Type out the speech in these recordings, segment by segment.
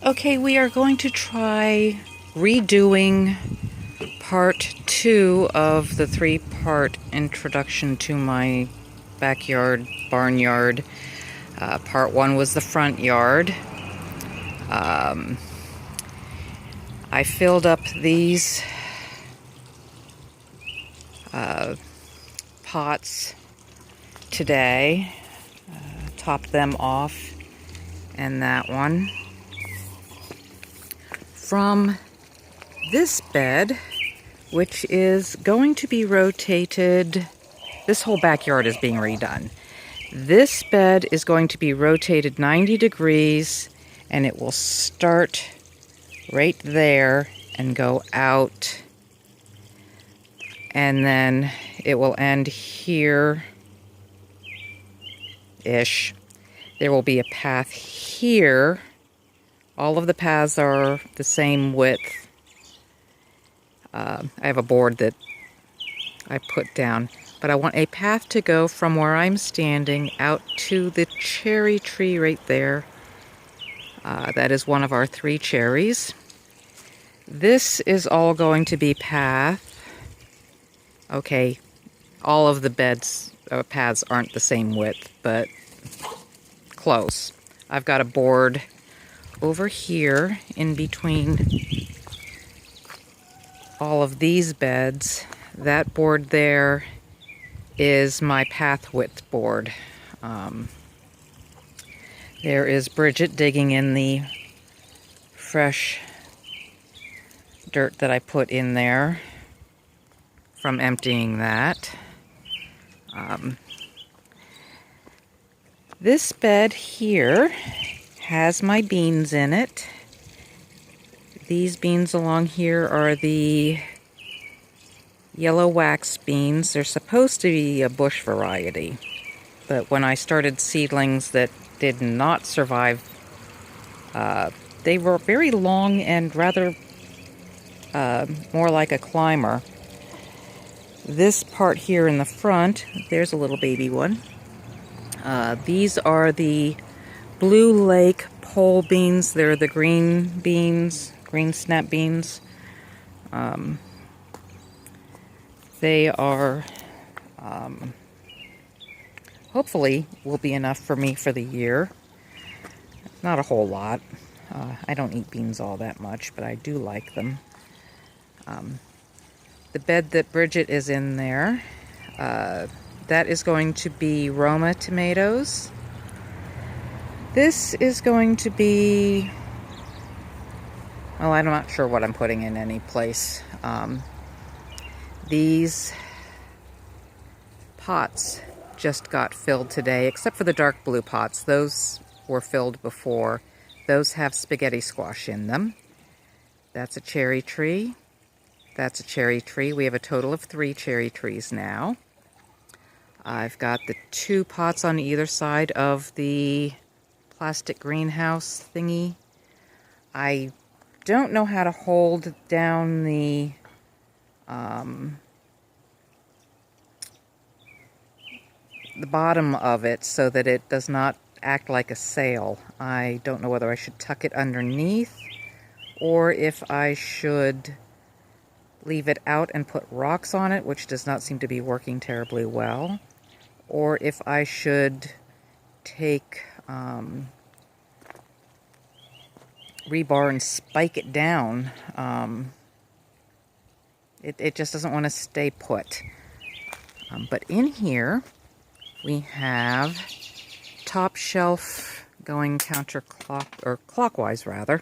Okay, we are going to try redoing part 2 of the 3-part introduction to my backyard barnyard. Part 1 was the front yard. I filled up these pots today, topped them off, and that one. From this bed, which is going to be rotated, this whole backyard is being redone. This bed is going to be rotated 90 degrees, and it will start right there and go out, and then it will end here-ish. There will be a path here. All of the paths are the same width. I have a board that I put down, but I want a path to go from where I'm standing out to the cherry tree right there. That is one of our 3 cherries. This is all going to be path. Okay, all of the paths aren't the same width, but close. I've got a board over here in between all of these beds. That board there is my path width board. There is Bridget digging in the fresh dirt that I put in there from emptying that. This bed here has my beans in it. These beans along here are the yellow wax beans. They're supposed to be a bush variety, but when I started seedlings that did not survive, they were very long and rather more like a climber. This part here in the front, there's a little baby one. These are the Blue Lake pole beans. They're the green beans, green snap beans. They are, hopefully, will be enough for me for the year. Not a whole lot. I don't eat beans all that much, but I do like them. The bed that Bridget is in there, that is going to be Roma tomatoes. This is going to be, well, I'm not sure what I'm putting in any place. These pots just got filled today, except for the dark blue pots. Those were filled before. Those have spaghetti squash in them. That's a cherry tree. That's a cherry tree. We have a total of 3 cherry trees now. I've got the 2 pots on either side of the plastic greenhouse thingy. I don't know how to hold down the bottom of it so that it does not act like a sail. I don't know whether I should tuck it underneath or if I should leave it out and put rocks on it, which does not seem to be working terribly well, or if I should take rebar and spike it down. It just doesn't want to stay put. But in here we have top shelf going clockwise rather.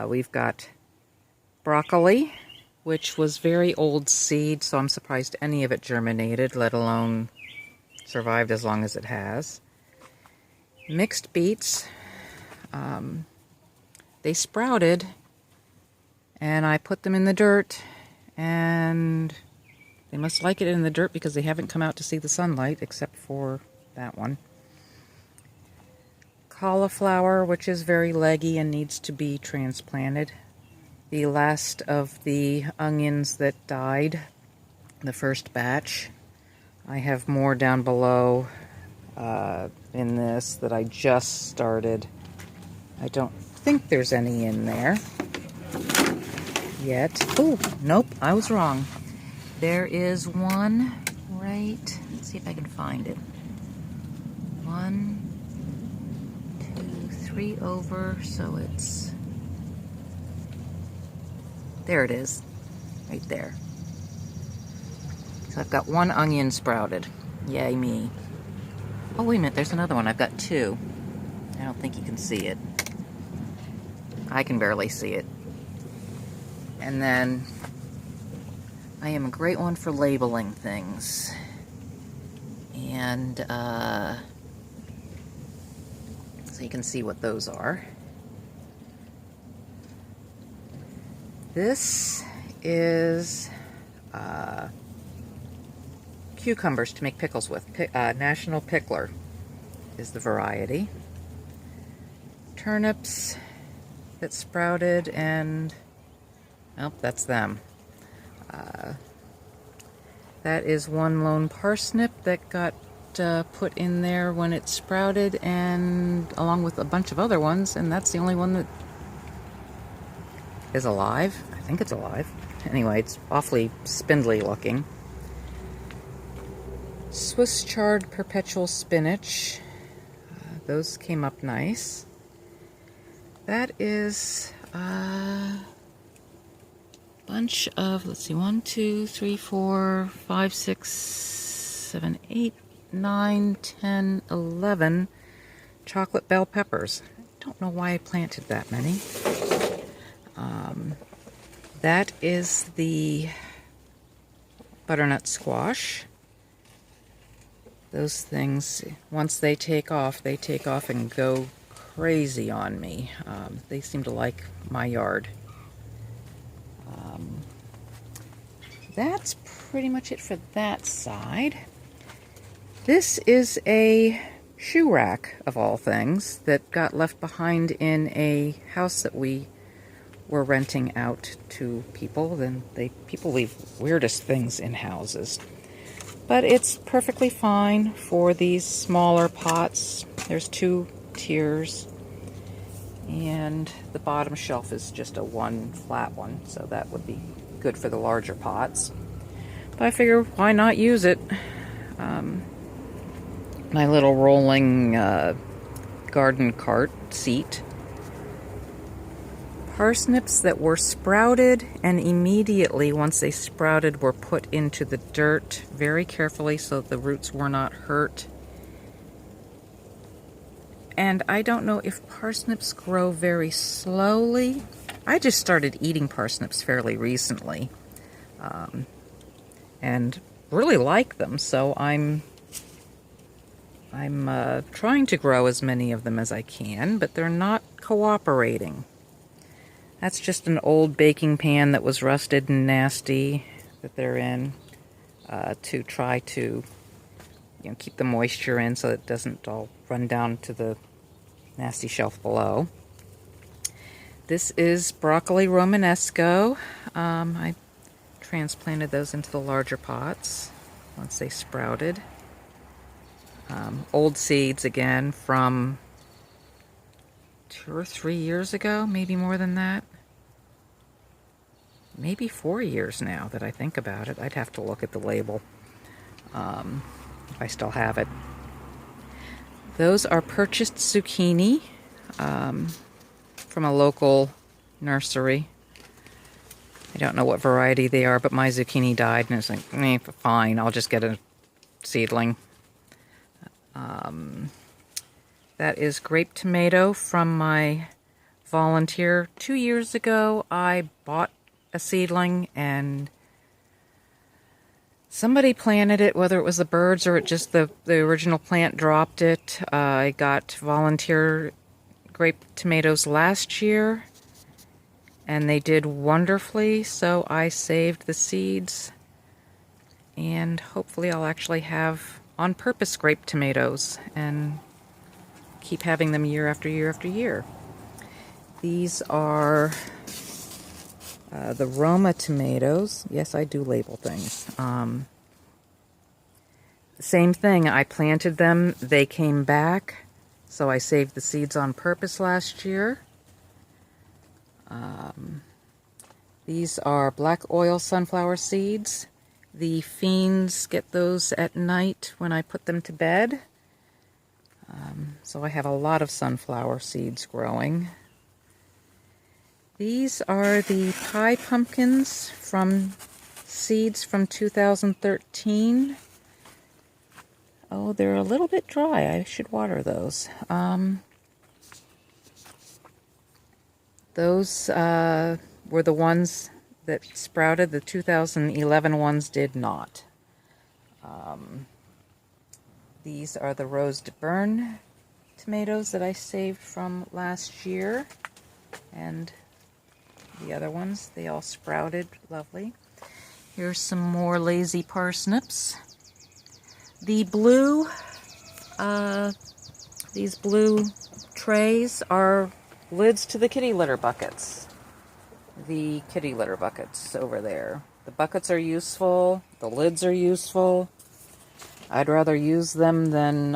We've got broccoli, which was very old seed, so I'm surprised any of it germinated, let alone survived as long as it has. Mixed beets. They sprouted, and I put them in the dirt, and they must like it in the dirt because they haven't come out to see the sunlight, except for that one. Cauliflower, which is very leggy and needs to be transplanted. The last of the onions that died, the first batch. I have more down below in this that I just started. I don't think there's any in there yet. Oh, nope, I was wrong. There is one right, let's see if I can find it. 1, 2, 3 over, so it's, there it is, right there. So I've got one onion sprouted. Yay me. Oh, wait a minute, there's another one. I've got 2. I don't think you can see it. I can barely see it. And then I am a great one for labeling things. And so you can see what those are. This is cucumbers to make pickles with. National Pickler is the variety. Turnips that sprouted, and oh, that's them. That is one lone parsnip that got put in there when it sprouted, and along with a bunch of other ones, and that's the only one that is alive. I think it's alive. Anyway, it's awfully spindly looking. Swiss chard perpetual spinach. Those came up nice. That is a bunch of, let's see, 1, 2, 3, 4, 5, 6, 7, 8, 9, 10, 11 chocolate bell peppers. I don't know why I planted that many. That is the butternut squash. Those things, once they take off and go crazy on me. They seem to like my yard. That's pretty much it for that side. This is a shoe rack, of all things, that got left behind in a house that we were renting out to people. Then people leave weirdest things in houses. But it's perfectly fine for these smaller pots. There's 2 tiers, and the bottom shelf is just a one flat one, so that would be good for the larger pots. But I figure, why not use it? My little rolling garden cart seat. Parsnips that were sprouted, and immediately once they sprouted were put into the dirt very carefully so the roots were not hurt. And I don't know if parsnips grow very slowly. I just started eating parsnips fairly recently, and really like them, so I'm trying to grow as many of them as I can, but they're not cooperating. That's just an old baking pan that was rusted and nasty that they're in, to try to, keep the moisture in so it doesn't all run down to the nasty shelf below. This is broccoli romanesco. I transplanted those into the larger pots once they sprouted. Old seeds again from 2 or 3 years ago, maybe more than that. Maybe 4 years now that I think about it. I'd have to look at the label if I still have it. Those are purchased zucchini from a local nursery. I don't know what variety they are, but my zucchini died, and it's like, fine, I'll just get a seedling. That is grape tomato from my volunteer. 2 years ago, I bought a seedling, and somebody planted it, whether it was the birds or it just the original plant dropped it. I got volunteer grape tomatoes last year, and they did wonderfully, so I saved the seeds, and hopefully I'll actually have on-purpose grape tomatoes and keep having them year after year after year. These are the Roma tomatoes. Yes, I do label things. Same thing, I planted them, they came back, so I saved the seeds on purpose last year. These are black oil sunflower seeds. The fiends get those at night when I put them to bed. So I have a lot of sunflower seeds growing. These are the pie pumpkins from seeds from 2013. Oh, they're a little bit dry. I should water those. Those were the ones that sprouted. The 2011 ones did not. These are the Rose de Bern tomatoes that I saved from last year. And the other ones, they all sprouted lovely. Here's some more lazy parsnips. The blue, these blue trays are lids to the kitty litter buckets. The kitty litter buckets over there. The buckets are useful, the lids are useful. I'd rather use them than